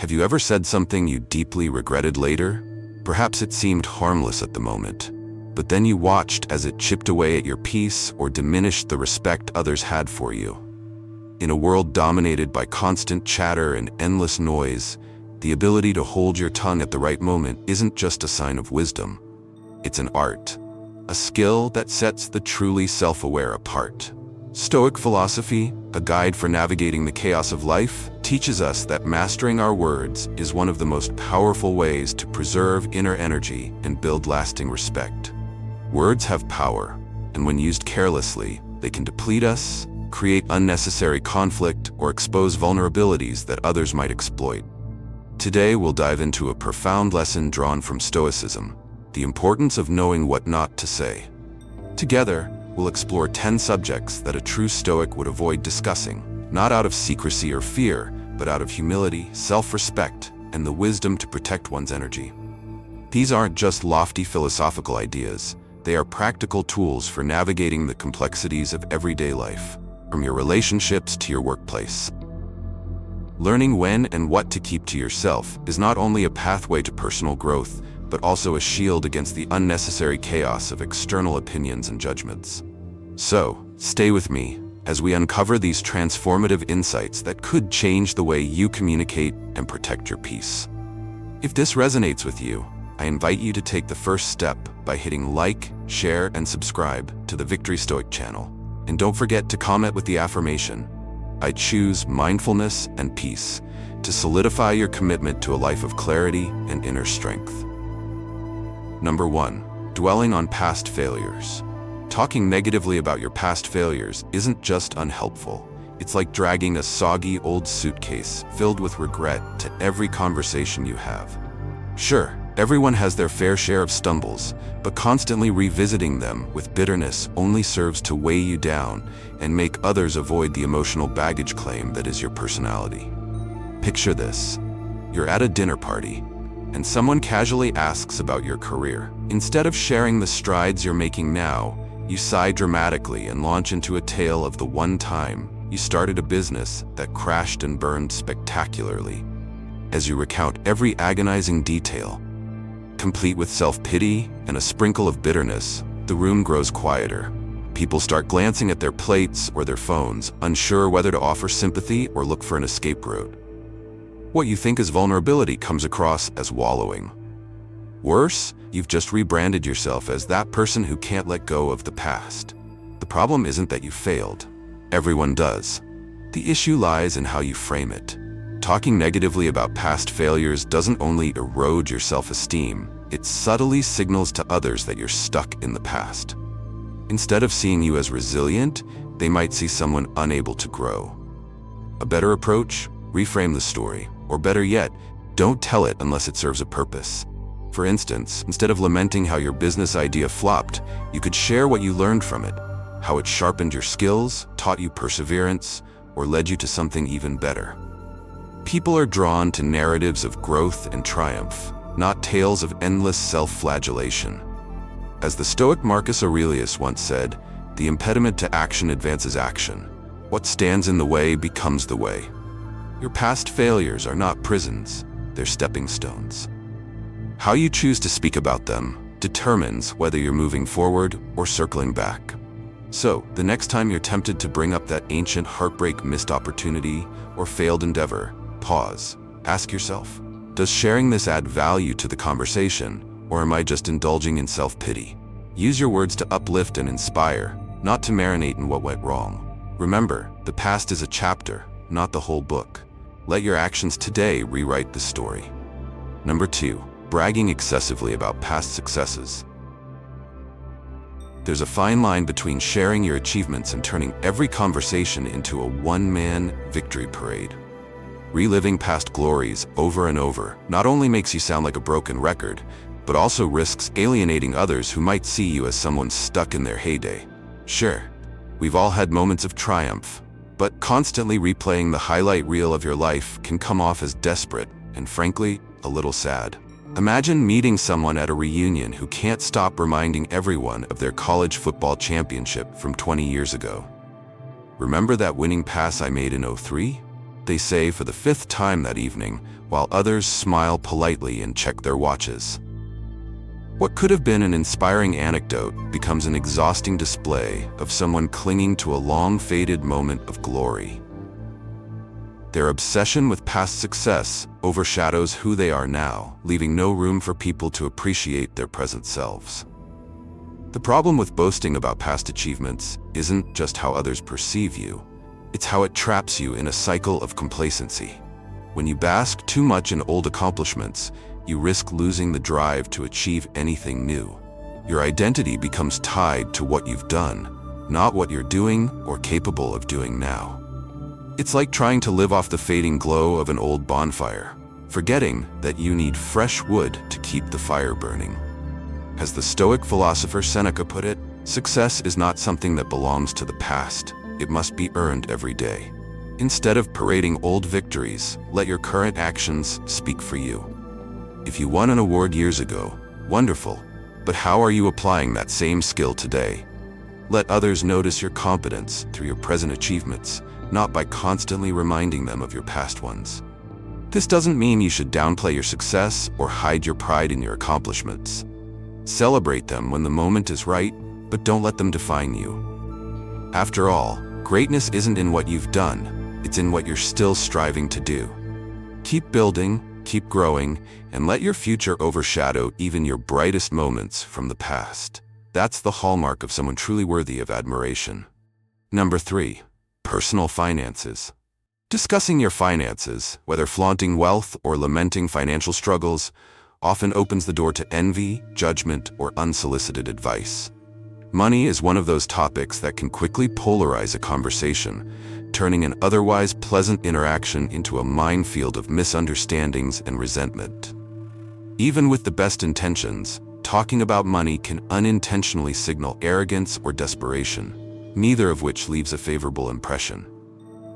Have you ever said something you deeply regretted later? Perhaps it seemed harmless at the moment, but then you watched as it chipped away at your peace or diminished the respect others had for you. In a world dominated by constant chatter and endless noise, the ability to hold your tongue at the right moment isn't just a sign of wisdom. It's an art, a skill that sets the truly self-aware apart. Stoic philosophy, a guide for navigating the chaos of life, teaches us that mastering our words is one of the most powerful ways to preserve inner energy and build lasting respect. Words have power, and when used carelessly, they can deplete us, create unnecessary conflict, or expose vulnerabilities that others might exploit. Today, we'll dive into a profound lesson drawn from Stoicism, the importance of knowing what not to say. Together, we'll explore 10 subjects that a true Stoic would avoid discussing, not out of secrecy or fear, but out of humility, self-respect, and the wisdom to protect one's energy. These aren't just lofty philosophical ideas, they are practical tools for navigating the complexities of everyday life, from your relationships to your workplace. Learning when and what to keep to yourself is not only a pathway to personal growth, but also a shield against the unnecessary chaos of external opinions and judgments. So, stay with me as we uncover these transformative insights that could change the way you communicate and protect your peace. If this resonates with you, I invite you to take the first step by hitting like, share, and subscribe to the Victory Stoic channel. And don't forget to comment with the affirmation, "I choose mindfulness and peace," to solidify your commitment to a life of clarity and inner strength. Number 1. Dwelling on past failures. Talking negatively about your past failures isn't just unhelpful. It's like dragging a soggy old suitcase filled with regret to every conversation you have. Sure, everyone has their fair share of stumbles, but constantly revisiting them with bitterness only serves to weigh you down and make others avoid the emotional baggage claim that is your personality. Picture this. You're at a dinner party, and someone casually asks about your career. Instead of sharing the strides you're making now, you sigh dramatically and launch into a tale of the one time you started a business that crashed and burned spectacularly. As you recount every agonizing detail, complete with self-pity and a sprinkle of bitterness, the room grows quieter. People start glancing at their plates or their phones, unsure whether to offer sympathy or look for an escape route. What you think is vulnerability comes across as wallowing. Worse, you've just rebranded yourself as that person who can't let go of the past. The problem isn't that you failed. Everyone does. The issue lies in how you frame it. Talking negatively about past failures doesn't only erode your self-esteem, it subtly signals to others that you're stuck in the past. Instead of seeing you as resilient, they might see someone unable to grow. A better approach? Reframe the story. Or better yet, don't tell it unless it serves a purpose. For instance, instead of lamenting how your business idea flopped, you could share what you learned from it, how it sharpened your skills, taught you perseverance, or led you to something even better. People are drawn to narratives of growth and triumph, not tales of endless self-flagellation. As the Stoic Marcus Aurelius once said, "The impediment to action advances action. What stands in the way becomes the way." Your past failures are not prisons, they're stepping stones. How you choose to speak about them determines whether you're moving forward or circling back. So, the next time you're tempted to bring up that ancient heartbreak, missed opportunity, or failed endeavor, pause. Ask yourself, does sharing this add value to the conversation, or am I just indulging in self-pity? Use your words to uplift and inspire, not to marinate in what went wrong. Remember, the past is a chapter, not the whole book. Let your actions today rewrite the story. Number 2. Bragging excessively about past successes. There's a fine line between sharing your achievements and turning every conversation into a one-man victory parade. Reliving past glories over and over not only makes you sound like a broken record, but also risks alienating others who might see you as someone stuck in their heyday. Sure, we've all had moments of triumph, but constantly replaying the highlight reel of your life can come off as desperate and, frankly, a little sad. Imagine meeting someone at a reunion who can't stop reminding everyone of their college football championship from 20 years ago. Remember that winning pass I made in '03? they say for the 5th time that evening, while others smile politely and check their watches. What could have been an inspiring anecdote becomes an exhausting display of someone clinging to a long-faded moment of glory. Their obsession with past success overshadows who they are now, leaving no room for people to appreciate their present selves. The problem with boasting about past achievements isn't just how others perceive you, it's how it traps you in a cycle of complacency. When you bask too much in old accomplishments, you risk losing the drive to achieve anything new. Your identity becomes tied to what you've done, not what you're doing or capable of doing now. It's like trying to live off the fading glow of an old bonfire, forgetting that you need fresh wood to keep the fire burning. As the Stoic philosopher Seneca put it, success is not something that belongs to the past. It must be earned every day. Instead of parading old victories, let your current actions speak for you. If you won an award years ago, wonderful, but how are you applying that same skill today? Let others notice your competence through your present achievements, not by constantly reminding them of your past ones. This doesn't mean you should downplay your success or hide your pride in your accomplishments. Celebrate them when the moment is right, but don't let them define you. After all, greatness isn't in what you've done, it's in what you're still striving to do. Keep building, keep growing, and let your future overshadow even your brightest moments from the past. That's the hallmark of someone truly worthy of admiration. Number 3. Personal finances. Discussing your finances, whether flaunting wealth or lamenting financial struggles, often opens the door to envy, judgment, or unsolicited advice. Money is one of those topics that can quickly polarize a conversation, turning an otherwise pleasant interaction into a minefield of misunderstandings and resentment. Even with the best intentions, talking about money can unintentionally signal arrogance or desperation, neither of which leaves a favorable impression.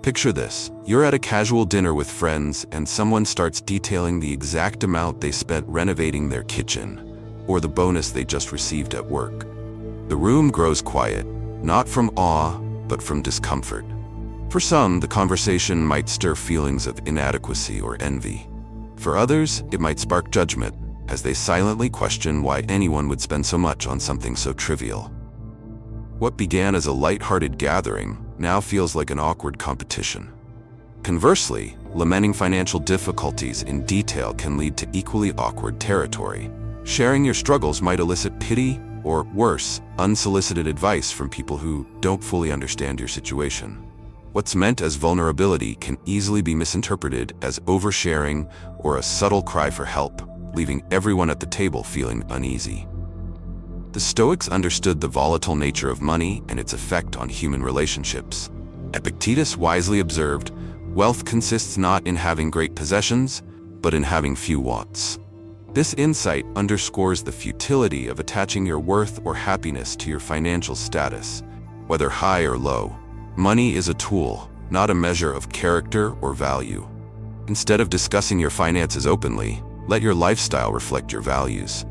Picture this: you're at a casual dinner with friends and someone starts detailing the exact amount they spent renovating their kitchen, or the bonus they just received at work. The room grows quiet, not from awe, but from discomfort. For some, the conversation might stir feelings of inadequacy or envy. For others, it might spark judgment, as they silently question why anyone would spend so much on something so trivial. What began as a light-hearted gathering now feels like an awkward competition. Conversely, lamenting financial difficulties in detail can lead to equally awkward territory. Sharing your struggles might elicit pity, or worse, unsolicited advice from people who don't fully understand your situation. What's meant as vulnerability can easily be misinterpreted as oversharing or a subtle cry for help, leaving everyone at the table feeling uneasy. The Stoics understood the volatile nature of money and its effect on human relationships. Epictetus wisely observed, "Wealth consists not in having great possessions, but in having few wants." This insight underscores the futility of attaching your worth or happiness to your financial status, whether high or low. Money is a tool, not a measure of character or value. Instead of discussing your finances openly, let your lifestyle reflect your values.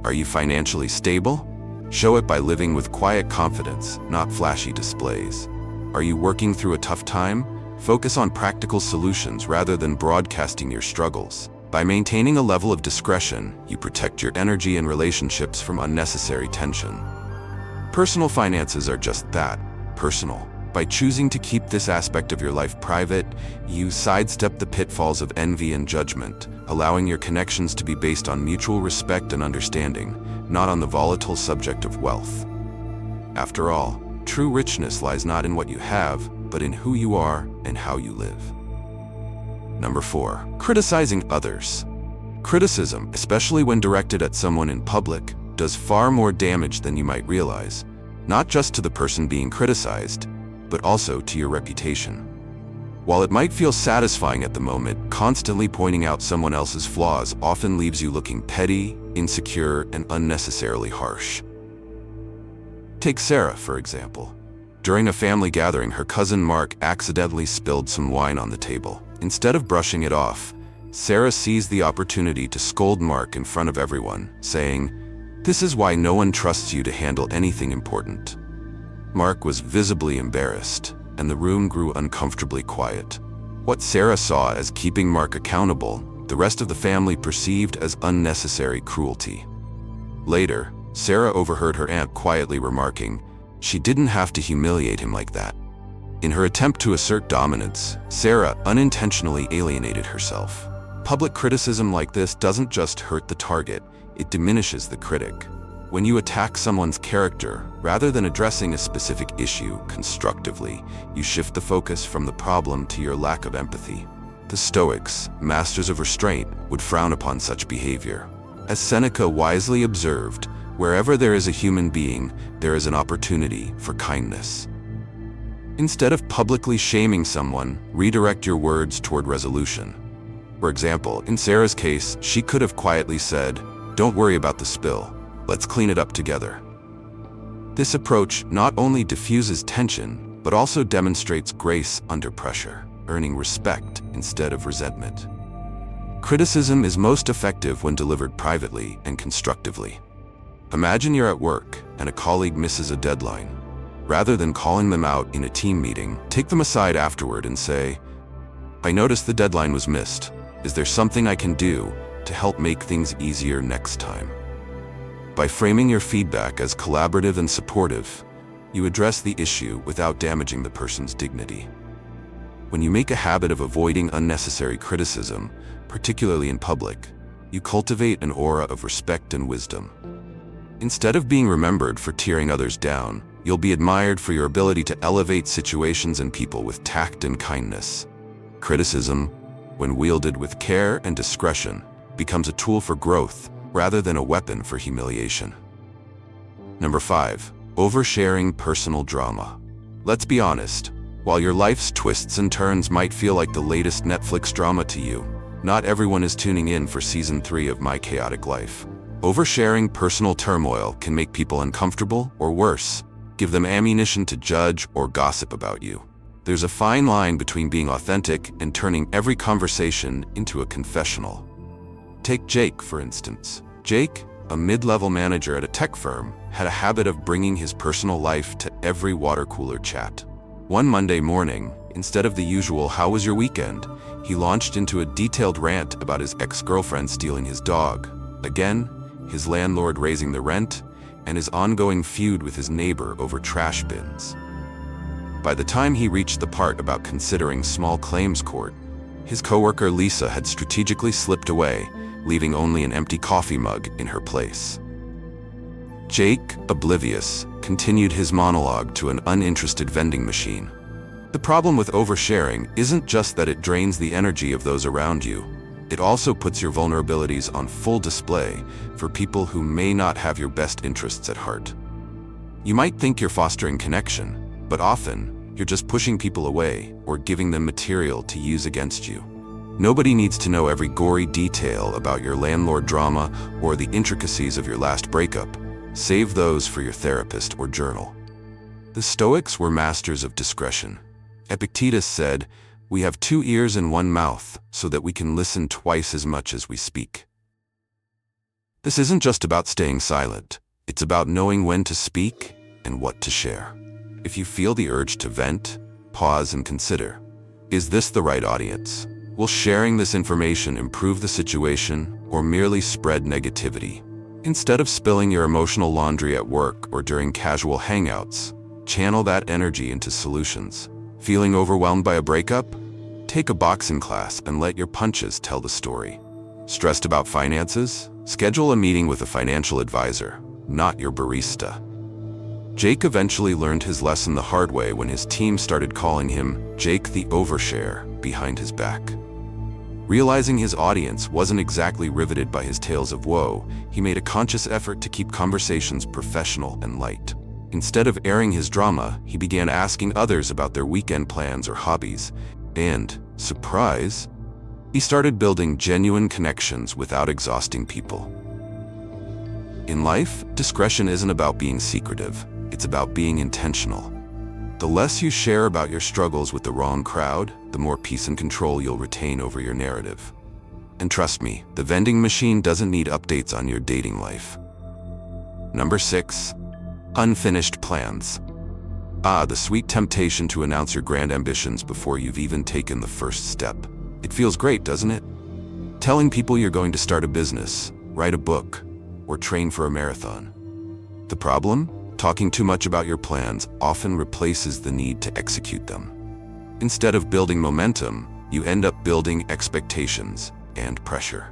Are you financially stable? Show it by living with quiet confidence, not flashy displays. Are you working through a tough time? Focus on practical solutions rather than broadcasting your struggles. By maintaining a level of discretion, you protect your energy and relationships from unnecessary tension. Personal finances are just that, personal. By choosing to keep this aspect of your life private, you sidestep the pitfalls of envy and judgment, allowing your connections to be based on mutual respect and understanding, not on the volatile subject of wealth. After all, true richness lies not in what you have, but in who you are and how you live. Number 4. Criticizing others. Criticism, especially when directed at someone in public, does far more damage than you might realize, not just to the person being criticized, but also to your reputation. While it might feel satisfying at the moment, constantly pointing out someone else's flaws often leaves you looking petty, insecure, and unnecessarily harsh. Take Sarah, for example. During a family gathering, her cousin Mark accidentally spilled some wine on the table. Instead of brushing it off, Sarah seized the opportunity to scold Mark in front of everyone, saying, "This is why no one trusts you to handle anything important." Mark was visibly embarrassed, and the room grew uncomfortably quiet. What Sarah saw as keeping Mark accountable, the rest of the family perceived as unnecessary cruelty. Later, Sarah overheard her aunt quietly remarking, "She didn't have to humiliate him like that." In her attempt to assert dominance, Sarah unintentionally alienated herself. Public criticism like this doesn't just hurt the target, it diminishes the critic. When you attack someone's character, rather than addressing a specific issue constructively, you shift the focus from the problem to your lack of empathy. The Stoics, masters of restraint, would frown upon such behavior. As Seneca wisely observed, wherever there is a human being, there is an opportunity for kindness. Instead of publicly shaming someone, redirect your words toward resolution. For example, in Sarah's case, she could have quietly said, "Don't worry about the spill. Let's clean it up together." This approach not only diffuses tension, but also demonstrates grace under pressure, earning respect instead of resentment. Criticism is most effective when delivered privately and constructively. Imagine you're at work and a colleague misses a deadline. Rather than calling them out in a team meeting, take them aside afterward and say, "I noticed the deadline was missed. Is there something I can do to help make things easier next time?" By framing your feedback as collaborative and supportive, you address the issue without damaging the person's dignity. When you make a habit of avoiding unnecessary criticism, particularly in public, you cultivate an aura of respect and wisdom. Instead of being remembered for tearing others down, you'll be admired for your ability to elevate situations and people with tact and kindness. Criticism, when wielded with care and discretion, becomes a tool for growth rather than a weapon for humiliation. Number 5. Oversharing personal drama. Let's be honest, while your life's twists and turns might feel like the latest Netflix drama to you, not everyone is tuning in for Season 3 of My Chaotic Life. Oversharing personal turmoil can make people uncomfortable, or worse, give them ammunition to judge or gossip about you. There's a fine line between being authentic and turning every conversation into a confessional. Take Jake, for instance. Jake, a mid-level manager at a tech firm, had a habit of bringing his personal life to every water cooler chat. One Monday morning, instead of the usual "How was your weekend?", he launched into a detailed rant about his ex-girlfriend stealing his dog, again, his landlord raising the rent, and his ongoing feud with his neighbor over trash bins. By the time he reached the part about considering small claims court, his coworker Lisa had strategically slipped away, leaving only an empty coffee mug in her place. Jake, oblivious, continued his monologue to an uninterested vending machine. The problem with oversharing isn't just that it drains the energy of those around you. It also puts your vulnerabilities on full display for people who may not have your best interests at heart. You might think you're fostering connection, but often you're just pushing people away or giving them material to use against you. Nobody needs to know every gory detail about your landlord drama or the intricacies of your last breakup. Save those for your therapist or journal. The Stoics were masters of discretion. Epictetus said, "We have 2 ears and 1 mouth, so that we can listen twice as much as we speak." This isn't just about staying silent. It's about knowing when to speak and what to share. If you feel the urge to vent, pause and consider, is this the right audience? Will sharing this information improve the situation or merely spread negativity? Instead of spilling your emotional laundry at work or during casual hangouts, channel that energy into solutions. Feeling overwhelmed by a breakup? Take a boxing class and let your punches tell the story. Stressed about finances? Schedule a meeting with a financial advisor, not your barista. Jake eventually learned his lesson the hard way when his team started calling him Jake the Overshare behind his back. Realizing his audience wasn't exactly riveted by his tales of woe, he made a conscious effort to keep conversations professional and light. Instead of airing his drama, he began asking others about their weekend plans or hobbies, and, surprise, he started building genuine connections without exhausting people. In life, discretion isn't about being secretive, it's about being intentional. The less you share about your struggles with the wrong crowd, the more peace and control you'll retain over your narrative. And trust me, the vending machine doesn't need updates on your dating life. Number 6. Unfinished plans. Ah, the sweet temptation to announce your grand ambitions before you've even taken the first step. It feels great, doesn't it? Telling people you're going to start a business, write a book, or train for a marathon. The problem? Talking too much about your plans often replaces the need to execute them. Instead of building momentum, you end up building expectations and pressure.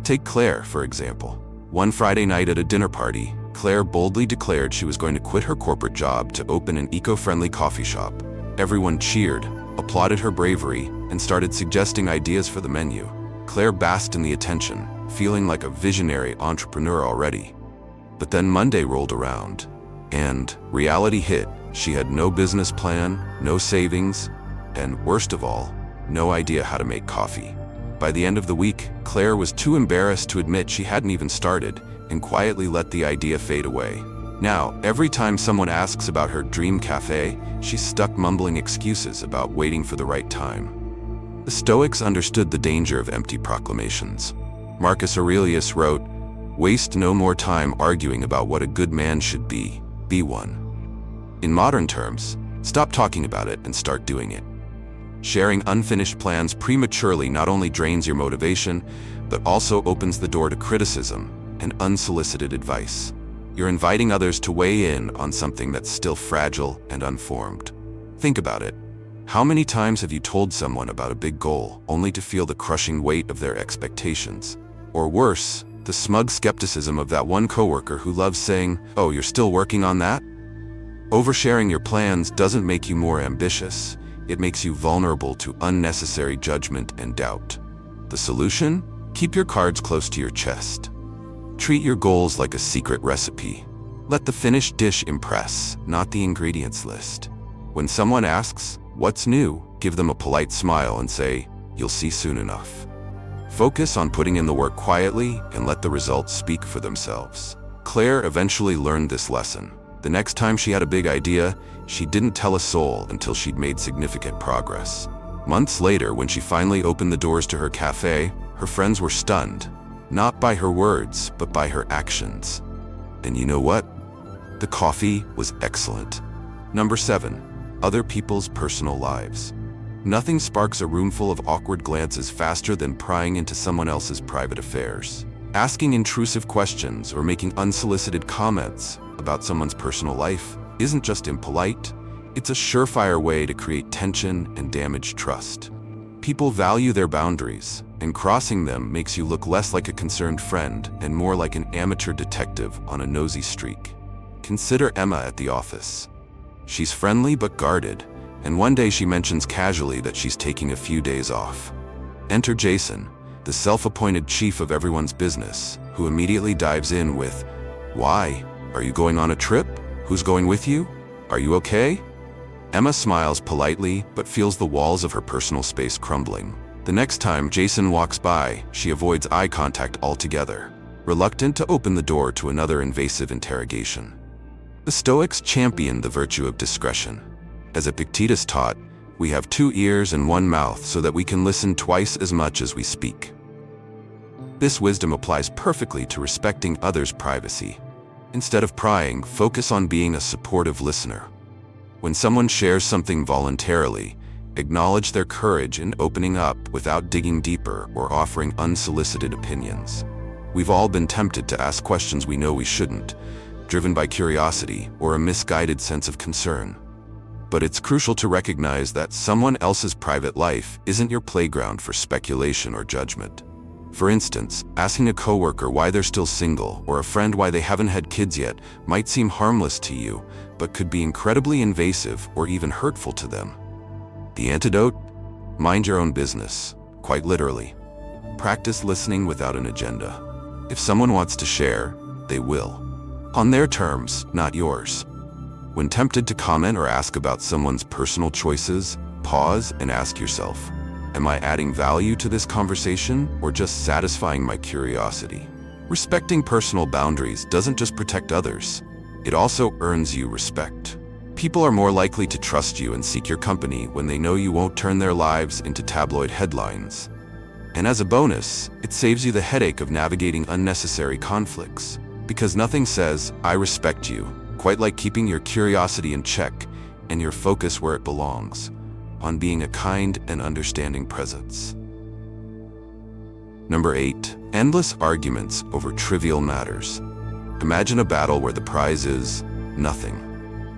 Take Claire, for example. One Friday night at a dinner party, Claire boldly declared she was going to quit her corporate job to open an eco-friendly coffee shop. Everyone cheered, applauded her bravery, and started suggesting ideas for the menu. Claire basked in the attention, feeling like a visionary entrepreneur already. But then Monday rolled around, and reality hit. She had no business plan, no savings, and worst of all, no idea how to make coffee. By the end of the week, Claire was too embarrassed to admit she hadn't even started, and quietly let the idea fade away. Now, every time someone asks about her dream cafe, she's stuck mumbling excuses about waiting for the right time. The Stoics understood the danger of empty proclamations. Marcus Aurelius wrote, "Waste no more time arguing about what a good man should be one." In modern terms, stop talking about it and start doing it. Sharing unfinished plans prematurely not only drains your motivation, but also opens the door to criticism and unsolicited advice. You're inviting others to weigh in on something that's still fragile and unformed. Think about it. How many times have you told someone about a big goal only to feel the crushing weight of their expectations? Or worse, the smug skepticism of that one coworker who loves saying, "Oh, you're still working on that?" Oversharing your plans doesn't make you more ambitious. It makes you vulnerable to unnecessary judgment and doubt. The solution? Keep your cards close to your chest. Treat your goals like a secret recipe. Let the finished dish impress, not the ingredients list. When someone asks, "What's new?" give them a polite smile and say, "You'll see soon enough." Focus on putting in the work quietly and let the results speak for themselves. Claire eventually learned this lesson. The next time she had a big idea, she didn't tell a soul until she'd made significant progress. Months later, when she finally opened the doors to her cafe, her friends were stunned. Not by her words, but by her actions. And you know what? The coffee was excellent. Number 7, other people's personal lives. Nothing sparks a roomful of awkward glances faster than prying into someone else's private affairs. Asking intrusive questions or making unsolicited comments about someone's personal life isn't just impolite, it's a surefire way to create tension and damage trust. People value their boundaries, and crossing them makes you look less like a concerned friend and more like an amateur detective on a nosy streak. Consider Emma at the office. She's friendly but guarded, and one day she mentions casually that she's taking a few days off. Enter Jason, the self-appointed chief of everyone's business, who immediately dives in with, "Why? Are you going on a trip? Who's going with you? Are you okay?" Emma smiles politely, but feels the walls of her personal space crumbling. The next time Jason walks by, she avoids eye contact altogether, reluctant to open the door to another invasive interrogation. The Stoics championed the virtue of discretion. As Epictetus taught, we have 2 ears and 1 mouth so that we can listen twice as much as we speak. This wisdom applies perfectly to respecting others' privacy. Instead of prying, focus on being a supportive listener. When someone shares something voluntarily, acknowledge their courage in opening up without digging deeper or offering unsolicited opinions. We've all been tempted to ask questions we know we shouldn't, driven by curiosity or a misguided sense of concern. But it's crucial to recognize that someone else's private life isn't your playground for speculation or judgment. For instance, asking a coworker why they're still single or a friend why they haven't had kids yet might seem harmless to you, but could be incredibly invasive or even hurtful to them. The antidote? Mind your own business, quite literally. Practice listening without an agenda. If someone wants to share, they will. On their terms, not yours. When tempted to comment or ask about someone's personal choices, pause and ask yourself, am I adding value to this conversation or just satisfying my curiosity? Respecting personal boundaries doesn't just protect others, it also earns you respect. People are more likely to trust you and seek your company when they know you won't turn their lives into tabloid headlines. And as a bonus, it saves you the headache of navigating unnecessary conflicts. Because nothing says, "I respect you," quite like keeping your curiosity in check and your focus where it belongs, on being a kind and understanding presence. Number 8. Endless arguments over trivial matters. Imagine a battle where the prize is nothing.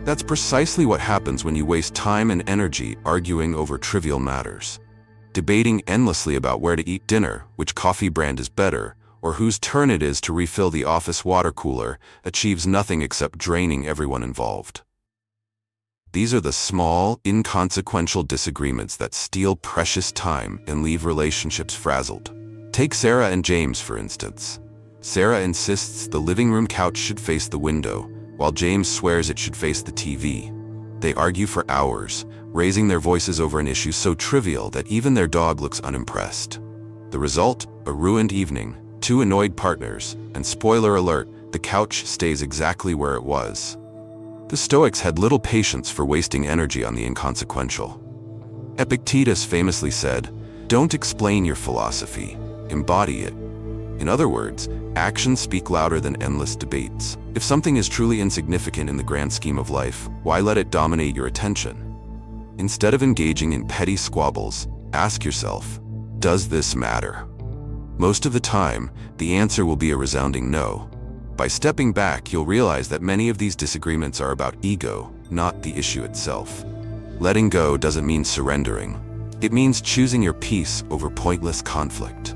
That's precisely what happens when you waste time and energy arguing over trivial matters. Debating endlessly about where to eat dinner, which coffee brand is better, or whose turn it is to refill the office water cooler achieves nothing except draining everyone involved. These are the small, inconsequential disagreements that steal precious time and leave relationships frazzled. Take Sarah and James, for instance. Sarah insists the living room couch should face the window, while James swears it should face the TV. They argue for hours, raising their voices over an issue so trivial that even their dog looks unimpressed. The result? A ruined evening, two annoyed partners, and spoiler alert, the couch stays exactly where it was. The Stoics had little patience for wasting energy on the inconsequential. Epictetus famously said, "Don't explain your philosophy, embody it." In other words, actions speak louder than endless debates. If something is truly insignificant in the grand scheme of life, why let it dominate your attention? Instead of engaging in petty squabbles, ask yourself, does this matter? Most of the time, the answer will be a resounding no. By stepping back, you'll realize that many of these disagreements are about ego, not the issue itself. Letting go doesn't mean surrendering. It means choosing your peace over pointless conflict.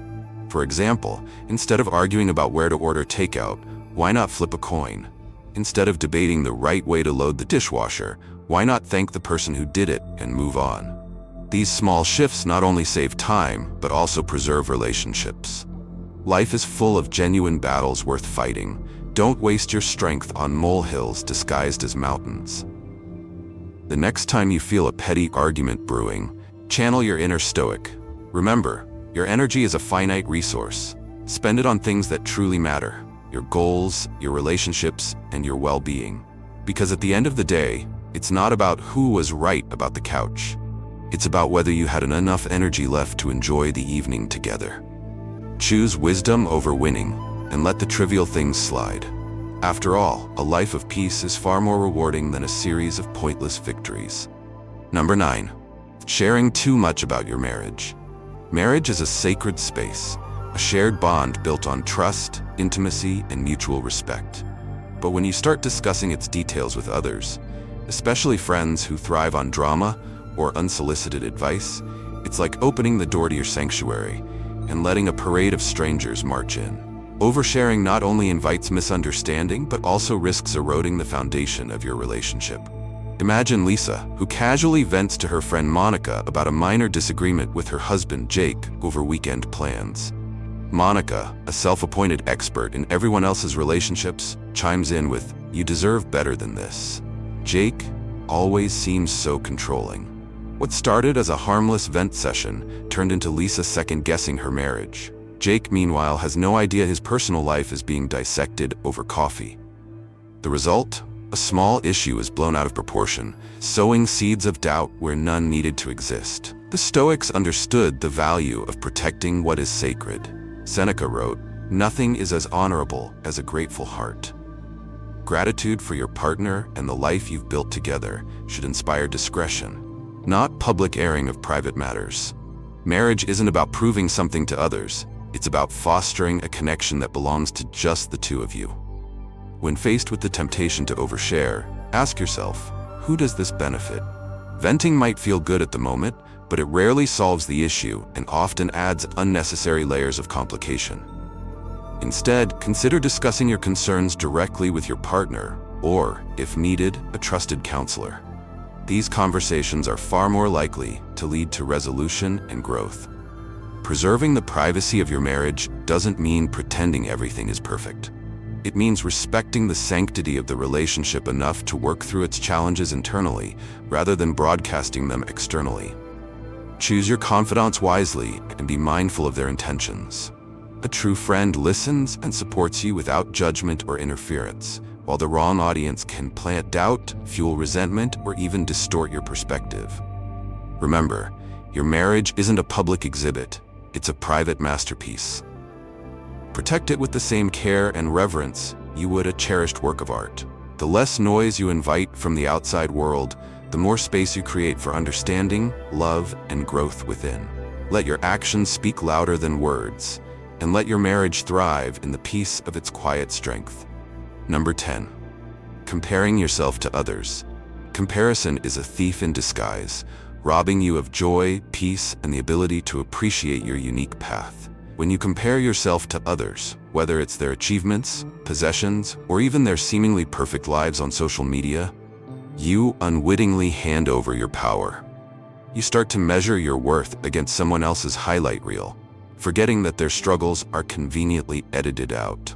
For example, instead of arguing about where to order takeout, why not flip a coin? Instead of debating the right way to load the dishwasher, why not thank the person who did it and move on? These small shifts not only save time, but also preserve relationships. Life is full of genuine battles worth fighting. Don't waste your strength on molehills disguised as mountains. The next time you feel a petty argument brewing, channel your inner Stoic. Remember, your energy is a finite resource. Spend it on things that truly matter: your goals, your relationships, and your well-being. Because at the end of the day, it's not about who was right about the couch. It's about whether you had enough energy left to enjoy the evening together. Choose wisdom over winning, and let the trivial things slide. After all, a life of peace is far more rewarding than a series of pointless victories. Number 9. Sharing too much about your marriage. Marriage is a sacred space, a shared bond built on trust, intimacy, and mutual respect. But when you start discussing its details with others, especially friends who thrive on drama or unsolicited advice, it's like opening the door to your sanctuary and letting a parade of strangers march in. Oversharing not only invites misunderstanding, but also risks eroding the foundation of your relationship. Imagine Lisa, who casually vents to her friend Monica about a minor disagreement with her husband Jake over weekend plans. Monica, a self-appointed expert in everyone else's relationships, chimes in with, "You deserve better than this." Jake always seems so controlling. What started as a harmless vent session turned into Lisa second-guessing her marriage. Jake, meanwhile, has no idea his personal life is being dissected over coffee. The result? A small issue is blown out of proportion, sowing seeds of doubt where none needed to exist. The Stoics understood the value of protecting what is sacred. Seneca wrote, "Nothing is as honorable as a grateful heart." Gratitude for your partner and the life you've built together should inspire discretion, not public airing of private matters. Marriage isn't about proving something to others. It's about fostering a connection that belongs to just the two of you. When faced with the temptation to overshare, ask yourself, who does this benefit? Venting might feel good at the moment, but it rarely solves the issue and often adds unnecessary layers of complication. Instead, consider discussing your concerns directly with your partner, or, if needed, a trusted counselor. These conversations are far more likely to lead to resolution and growth. Preserving the privacy of your marriage doesn't mean pretending everything is perfect. It means respecting the sanctity of the relationship enough to work through its challenges internally, rather than broadcasting them externally. Choose your confidants wisely and be mindful of their intentions. A true friend listens and supports you without judgment or interference, while the wrong audience can plant doubt, fuel resentment, or even distort your perspective. Remember, your marriage isn't a public exhibit, it's a private masterpiece. Protect it with the same care and reverence you would a cherished work of art. The less noise you invite from the outside world, the more space you create for understanding, love, and growth within. Let your actions speak louder than words, and let your marriage thrive in the peace of its quiet strength. Number 10. Comparing yourself to others. Comparison is a thief in disguise, robbing you of joy, peace, and the ability to appreciate your unique path. When you compare yourself to others, whether it's their achievements, possessions, or even their seemingly perfect lives on social media, you unwittingly hand over your power. You start to measure your worth against someone else's highlight reel, forgetting that their struggles are conveniently edited out.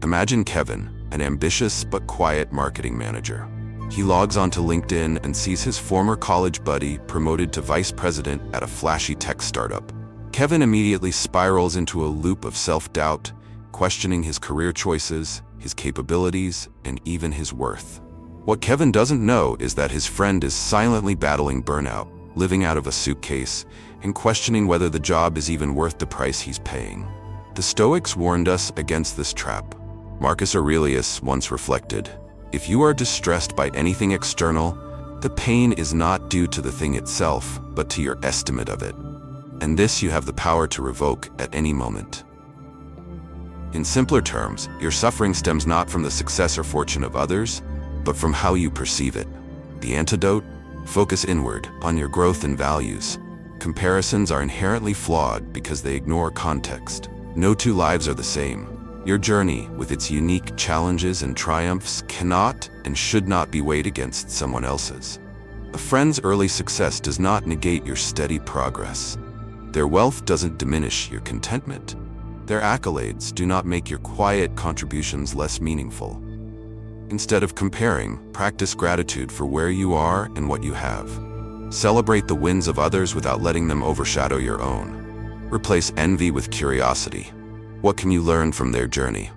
Imagine Kevin, an ambitious but quiet marketing manager. He logs onto LinkedIn and sees his former college buddy promoted to vice president at a flashy tech startup. Kevin immediately spirals into a loop of self-doubt, questioning his career choices, his capabilities, and even his worth. What Kevin doesn't know is that his friend is silently battling burnout, living out of a suitcase, and questioning whether the job is even worth the price he's paying. The Stoics warned us against this trap. Marcus Aurelius once reflected, "If you are distressed by anything external, the pain is not due to the thing itself, but to your estimate of it. And this you have the power to revoke at any moment." In simpler terms, your suffering stems not from the success or fortune of others, but from how you perceive it. The antidote? Focus inward, on your growth and values. Comparisons are inherently flawed because they ignore context. No two lives are the same. Your journey, with its unique challenges and triumphs, cannot and should not be weighed against someone else's. A friend's early success does not negate your steady progress. Their wealth doesn't diminish your contentment. Their accolades do not make your quiet contributions less meaningful. Instead of comparing, practice gratitude for where you are and what you have. Celebrate the wins of others without letting them overshadow your own. Replace envy with curiosity. What can you learn from their journey?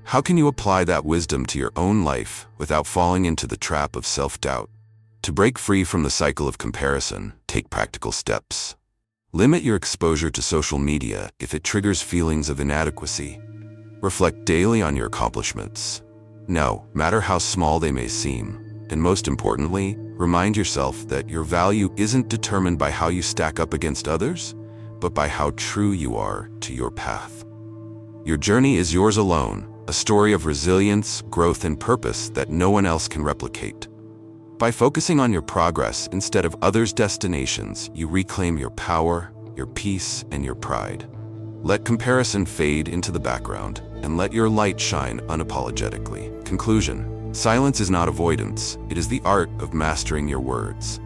How can you apply that wisdom to your own life without falling into the trap of self-doubt? To break free from the cycle of comparison, take practical steps. Limit your exposure to social media if it triggers feelings of inadequacy. Reflect daily on your accomplishments, no matter how small they may seem. And most importantly, remind yourself that your value isn't determined by how you stack up against others, but by how true you are to your path. Your journey is yours alone, a story of resilience, growth, and purpose that no one else can replicate. By focusing on your progress instead of others' destinations, you reclaim your power, your peace, and your pride. Let comparison fade into the background, and let your light shine unapologetically. Conclusion: silence is not avoidance, it is the art of mastering your words.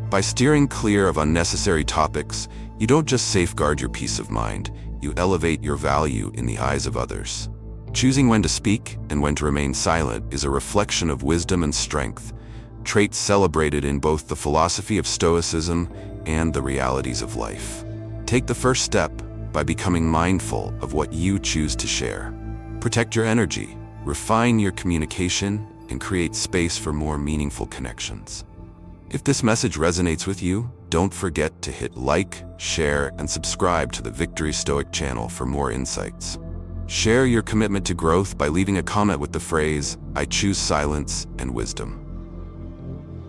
By steering clear of unnecessary topics, you don't just safeguard your peace of mind, you elevate your value in the eyes of others. Choosing when to speak and when to remain silent is a reflection of wisdom and strength, traits celebrated in both the philosophy of Stoicism and the realities of life. Take the first step by becoming mindful of what you choose to share. Protect your energy, refine your communication, and create space for more meaningful connections. If this message resonates with you, don't forget to hit like, share, and subscribe to the Victory Stoic channel for more insights. Share your commitment to growth by leaving a comment with the phrase, "I choose silence and wisdom."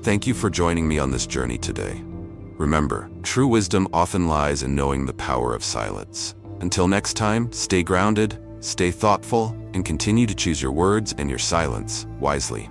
Thank you for joining me on this journey today. Remember, true wisdom often lies in knowing the power of silence. Until next time, stay grounded, stay thoughtful, and continue to choose your words and your silence wisely.